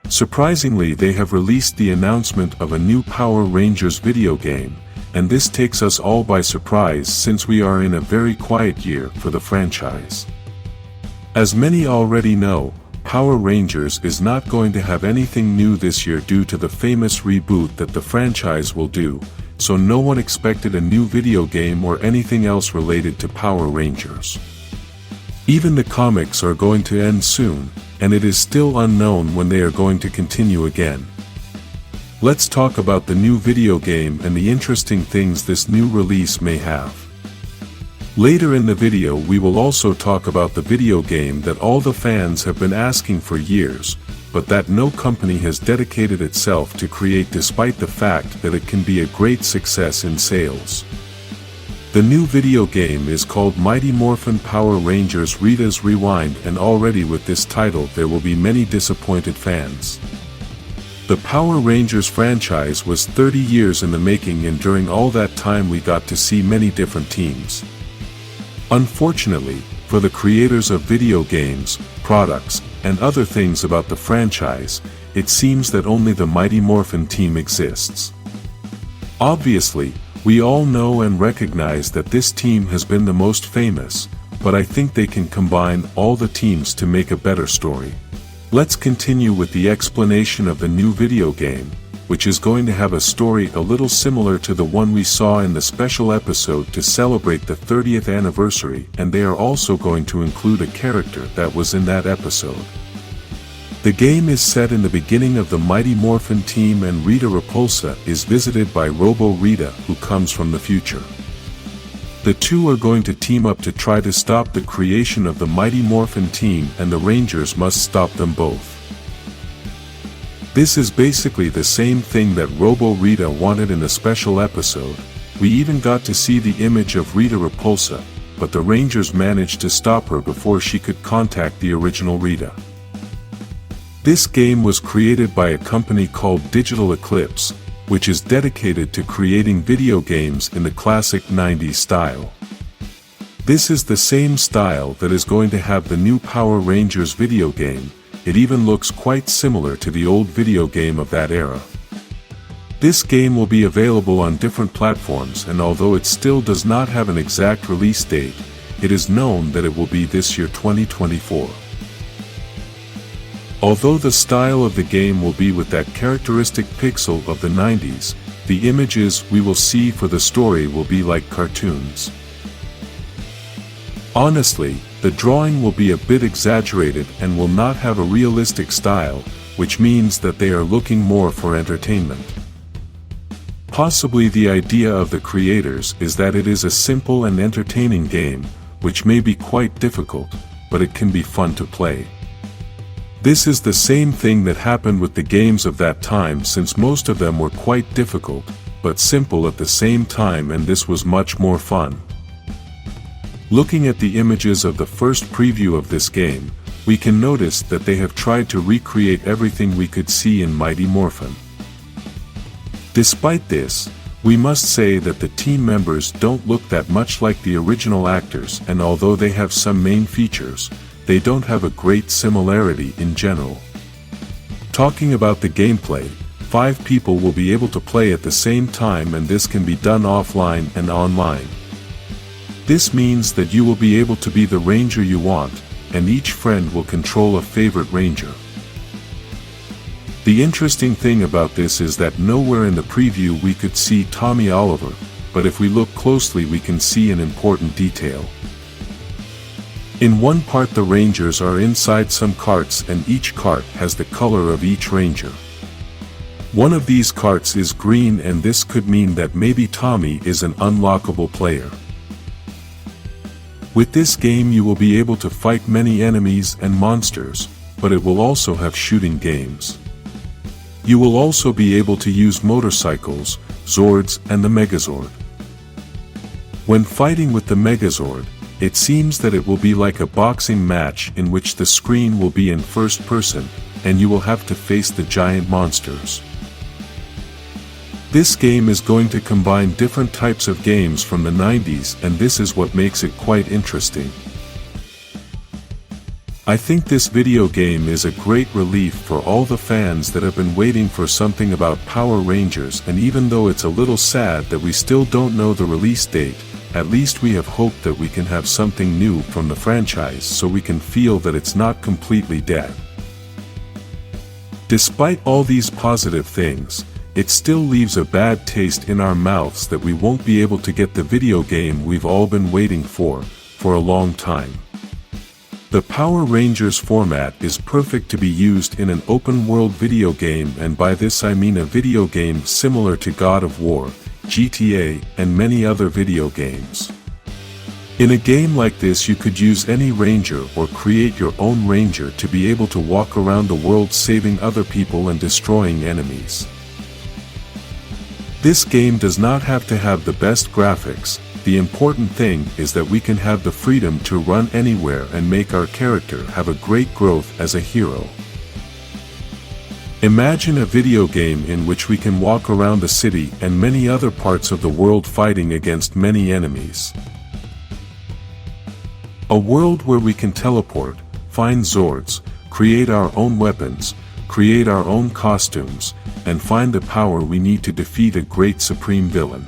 Surprisingly, they have released the announcement of a new Power Rangers video game, and this takes us all by surprise since we are in a very quiet year for the franchise. As many already know, Power Rangers is not going to have anything new this year due to the famous reboot that the franchise will do, so no one expected a new video game or anything else related to Power Rangers. Even the comics are going to end soon, and it is still unknown when they are going to continue again. Let's talk about the new video game and the interesting things this new release may have. Later in the video we will also talk about the video game that all the fans have been asking for years, but that no company has dedicated itself to create despite the fact that it can be a great success in sales. The new video game is called Mighty Morphin Power Rangers Rita's Rewind, and already with this title there will be many disappointed fans. The Power Rangers franchise was 30 years in the making, and during all that time we got to see many different teams. Unfortunately, for the creators of video games, products, and other things about the franchise, it seems that only the Mighty Morphin team exists. Obviously, we all know and recognize that this team has been the most famous, but I think they can combine all the teams to make a better story. Let's continue with the explanation of the new video game, which is going to have a story a little similar to the one we saw in the special episode to celebrate the 30th anniversary, and they are also going to include a character that was in that episode. The game is set in the beginning of the Mighty Morphin team, and Rita Repulsa is visited by Robo Rita, who comes from the future. The two are going to team up to try to stop the creation of the Mighty Morphin team, and the Rangers must stop them both. This is basically the same thing that Robo Rita wanted in the special episode. We even got to see the image of Rita Repulsa, but the Rangers managed to stop her before she could contact the original Rita. This game was created by a company called Digital Eclipse, which is dedicated to creating video games in the classic 90s style. This is the same style that is going to have the new Power Rangers video game. It even looks quite similar to the old video game of that era. This game will be available on different platforms, and although it still does not have an exact release date, it is known that it will be this year 2024. Although the style of the game will be with that characteristic pixel of the 90s, the images we will see for the story will be like cartoons. Honestly, the drawing will be a bit exaggerated and will not have a realistic style, which means that they are looking more for entertainment. Possibly the idea of the creators is that it is a simple and entertaining game, which may be quite difficult, but it can be fun to play. This is the same thing that happened with the games of that time, since most of them were quite difficult, but simple at the same time, and this was much more fun. Looking at the images of the first preview of this game, we can notice that they have tried to recreate everything we could see in Mighty Morphin. Despite this, we must say that the team members don't look that much like the original actors, and although they have some main features, they don't have a great similarity in general. Talking about the gameplay, 5 people will be able to play at the same time, and this can be done offline and online. This means that you will be able to be the ranger you want, and each friend will control a favorite ranger. The interesting thing about this is that nowhere in the preview we could see Tommy Oliver, but if we look closely we can see an important detail. In one part the Rangers are inside some carts, and each cart has the color of each Ranger. One of these carts is green, and this could mean that maybe Tommy is an unlockable player. With this game you will be able to fight many enemies and monsters, but it will also have shooting games. You will also be able to use motorcycles, Zords, and the Megazord. When fighting with the Megazord, it seems that it will be like a boxing match in which the screen will be in first person, and you will have to face the giant monsters. This game is going to combine different types of games from the 90s, and this is what makes it quite interesting. I think this video game is a great relief for all the fans that have been waiting for something about Power Rangers, and even though it's a little sad that we still don't know the release date, at least we have hope that we can have something new from the franchise so we can feel that it's not completely dead. Despite all these positive things, it still leaves a bad taste in our mouths that we won't be able to get the video game we've all been waiting for a long time. The Power Rangers format is perfect to be used in an open-world video game, and by this I mean a video game similar to God of War, GTA, and many other video games. In a game like this you could use any ranger or create your own ranger to be able to walk around the world saving other people and destroying enemies. This game does not have to have the best graphics. The important thing is that we can have the freedom to run anywhere and make our character have a great growth as a hero. Imagine a video game in which we can walk around the city and many other parts of the world fighting against many enemies. A world where we can teleport, find Zords, create our own weapons, create our own costumes, and find the power we need to defeat a great supreme villain.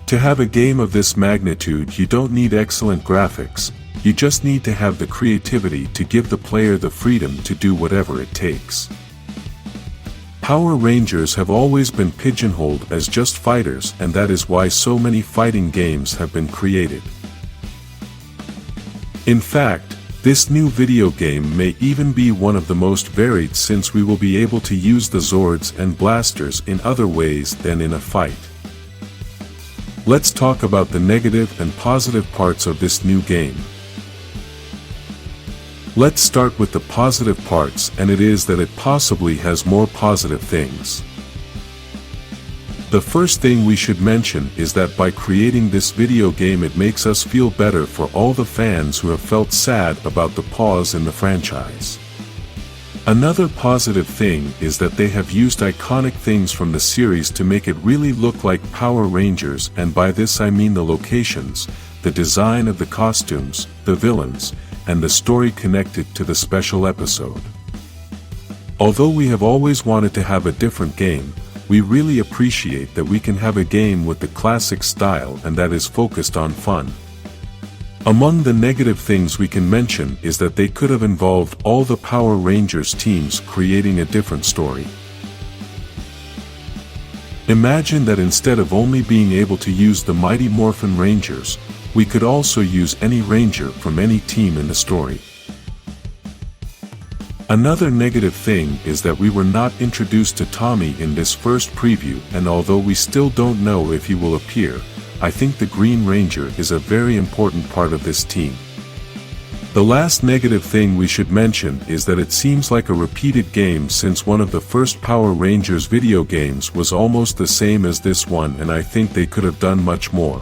To have a game of this magnitude you don't need excellent graphics, you just need to have the creativity to give the player the freedom to do whatever it takes. Power Rangers have always been pigeonholed as just fighters, and that is why so many fighting games have been created. In fact, this new video game may even be one of the most varied, since we will be able to use the Zords and blasters in other ways than in a fight. Let's talk about the negative and positive parts of this new game. Let's start with the positive parts, and it is that it possibly has more positive things. The first thing we should mention is that by creating this video game it makes us feel better for all the fans who have felt sad about the pause in the franchise. Another positive thing is that they have used iconic things from the series to make it really look like Power Rangers, and by this I mean the locations, the design of the costumes, the villains, and the story connected to the special episode. Although we have always wanted to have a different game, we really appreciate that we can have a game with the classic style and that is focused on fun. Among the negative things we can mention is that they could have involved all the Power Rangers teams creating a different story. Imagine that instead of only being able to use the mighty Morphin Rangers, we could also use any ranger from any team in the story. Another negative thing is that we were not introduced to Tommy in this first preview, and although we still don't know if he will appear, I think the Green Ranger is a very important part of this team. The last negative thing we should mention is that it seems like a repeated game, since one of the first Power Rangers video games was almost the same as this one, and I think they could have done much more.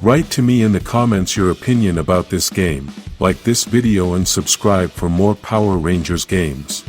Write to me in the comments your opinion about this game, like this video and subscribe for more Power Rangers games.